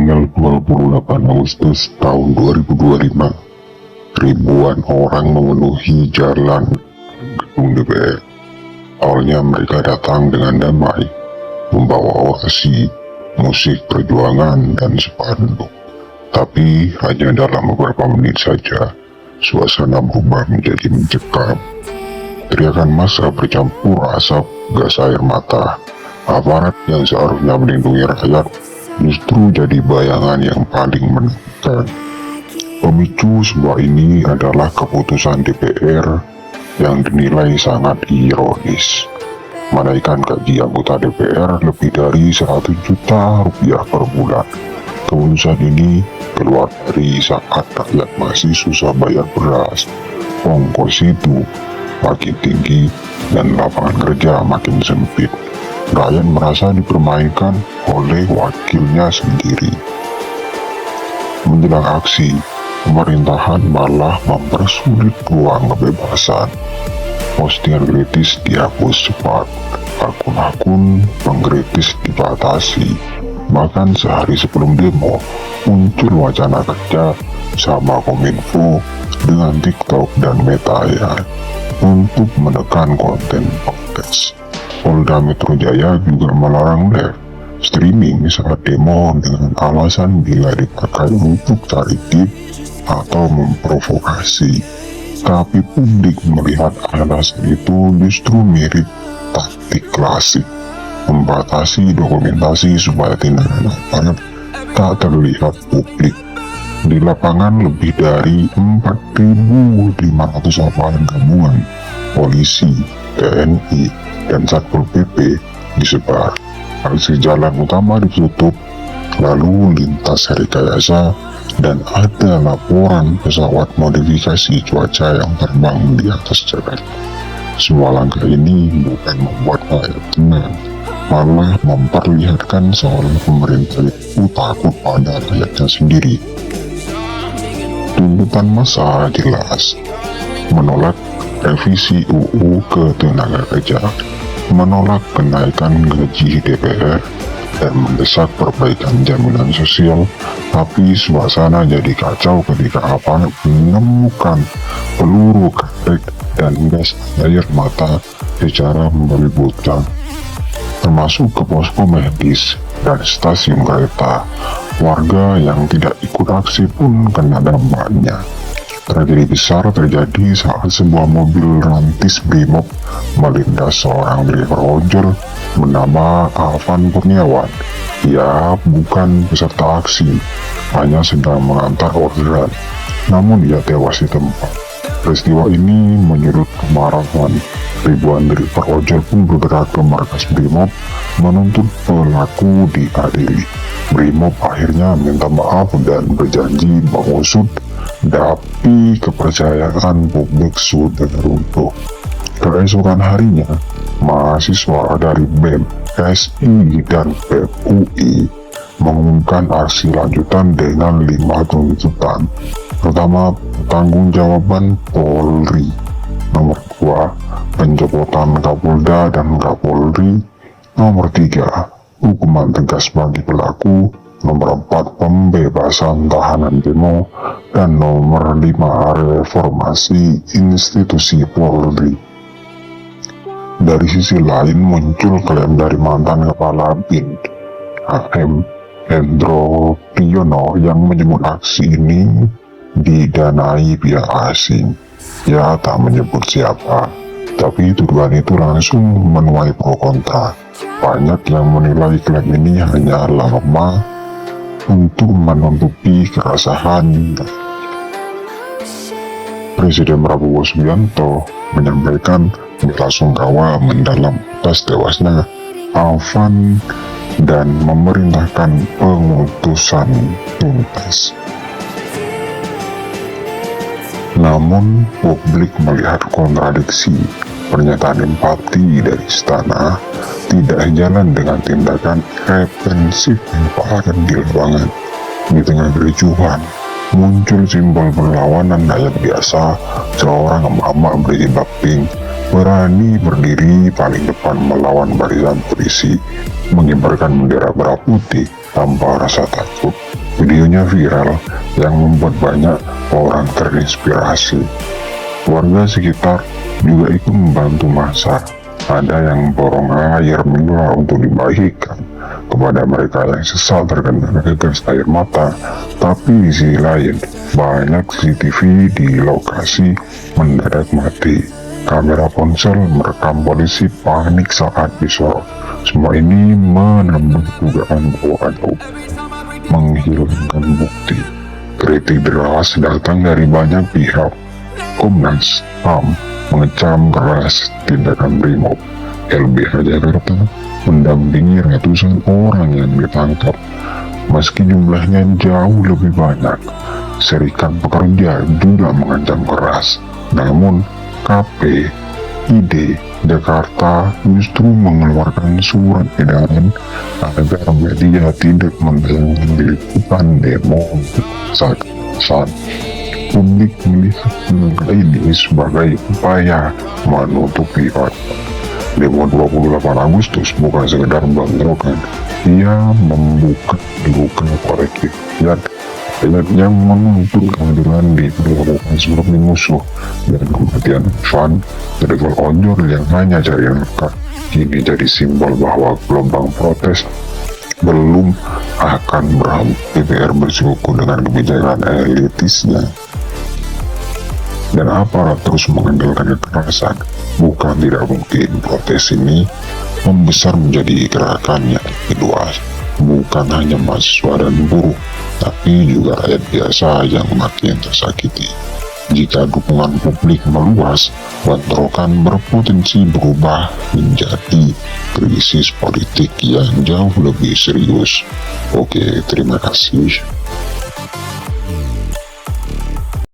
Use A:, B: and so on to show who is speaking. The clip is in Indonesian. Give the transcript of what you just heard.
A: Tanggal 28 Agustus tahun 2025, ribuan orang memenuhi jalan gedung DPR. Awalnya mereka datang dengan damai, membawa orasi, musik perjuangan, dan spanduk. Tapi hanya dalam beberapa menit saja, suasana berubah menjadi mencekam. Teriakan massa bercampur asap gas air mata. Aparat yang seharusnya melindungi rakyat justru jadi bayangan yang paling menakutkan. Pemicu semua ini adalah keputusan DPR yang dinilai sangat ironis, menaikkan gaji anggota DPR lebih dari 100 juta rupiah per bulan. Keputusan ini keluar dari saat rakyat masih susah bayar beras, ongkos hidup makin tinggi, dan lapangan kerja makin sempit. Rakyat merasa dipermainkan oleh wakilnya sendiri. Menjelang aksi, pemerintahan malah mempersulit ruang kebebasan. Postingan kritis dihapus cepat, akun-akun pengkritis dibatasi. Bahkan sehari sebelum demo, muncul wacana kerja sama Kominfo dengan TikTok dan Meta AI untuk menekan konten protes. Polda Metro Jaya juga melarang live streaming saat demo dengan alasan bila dipakai untuk cari tip atau memprovokasi. Tapi publik melihat alasan itu justru mirip taktik klasik, membatasi dokumentasi supaya tindakan aparat tak terlihat publik. Di lapangan lebih dari 4.500 aparat gabungan, polisi, TNI, dan Satpol PP disebar. Aksi jalan utama ditutup, lalu lintas rekayasa, dan ada laporan pesawat modifikasi cuaca yang terbang di atas jalan. Semua langkah ini bukan membuat rakyat tenang, malah memperlihatkan seolah pemerintah itu takut pada rakyatnya sendiri. Tuntutan massa jelas, menolak revisi UU Ketenagakerjaan, menolak kenaikan gaji DPR, dan mendesak perbaikan jaminan sosial. Tapi suasana jadi kacau ketika aparat menemukan peluru karet dan gas air mata secara melibatkan, termasuk ke posko medis dan stasiun kereta. Warga yang tidak ikut aksi pun kena dampaknya. Tragedi besar terjadi saat sebuah mobil rantis Brimob melindas seorang driver ojol bernama Alvan Kurniawan. Ia bukan peserta aksi, hanya sedang mengantar orderan, namun ia tewas di tempat. Peristiwa ini menyurut kemarahan. Ribuan driver ojol pun bergerak ke markas Brimob menuntut pelaku diadili. Brimob akhirnya minta maaf dan berjanji mengusut, tapi kepercayaan publik sudah runtuh. Keesokan harinya, mahasiswa dari BEM, SI, dan BEM UI mengumumkan aksi lanjutan dengan 5 tuntutan. Pertama, pertanggungjawaban Polri. Nomor 2, pencopotan Kapolda dan Kapolri. Nomor 3, hukuman tegas bagi pelaku. Nomor 4, pembebasan tahanan demo. Dan nomor 5, reformasi institusi Polri. Dari sisi lain muncul klaim dari mantan kepala BIN HM Hendro Priyono yang menyebut aksi ini didanai pihak asing. Ya, tak menyebut siapa, tapi tuduhan itu langsung menuai pro kontra. Banyak yang menilai klaim ini hanya lama untuk menutupi keresahan. Presiden Prabowo Subianto menyampaikan belasungkawa mendalam atas tewasnya Alvan dan memerintahkan pengutusan tuntas. Namun publik melihat kontradiksi. Pernyataan empati dari istana tidak jalan dengan tindakan represif aparat di lapangan. Di tengah kericuhan, muncul simbol perlawanan rakyat biasa. Seorang emak-emak berjilbab pink berani berdiri paling depan melawan barisan polisi, mengibarkan bendera merah putih tanpa rasa takut. Videonya viral yang membuat banyak orang terinspirasi. Warga sekitar juga ikut membantu masa. Ada yang borong air mineral untuk dibagikan kepada mereka yang sesal terkena gas air mata. Tapi di sisi lain, banyak CCTV di lokasi mendadak mati. Kamera ponsel merekam polisi panik saat disorot. Semua ini menambah dugaan bahwa ada menghilangkan bukti. Kritik deras datang dari banyak pihak. Komnas HAM mengecam keras tindakan Brimob. LBH Jakarta mendampingi ratusan orang yang ditangkap. Meski jumlahnya jauh lebih banyak, Serikat Pekerja juga mengancam keras. Namun KPID Jakarta justru mengeluarkan surat edaran agar media tidak menayangkan liputan demo saat publik melihat ini sebagai upaya menutupi fakta. Demo 28 Agustus bukan sekedar bentrokan, ia membuka kolektif yang menuntut keadilan diperlakukan seperti musuh, dan kematian Van Trevor Onjol yang hanya cari nafkah kini jadi simbol bahwa gelombang protes belum akan berakhir. DPR bersikukuh dengan kebijakan elitisnya dan aparat terus mengandalkan kekerasan. Bukan tidak mungkin protes ini membesar menjadi gerakan yang kedua. Bukan hanya mahasiswa dan buruh, tapi juga rakyat biasa yang makin tersakiti. Jika dukungan publik meluas, bentrokan berpotensi berubah menjadi krisis politik yang jauh lebih serius. Oke, terima kasih.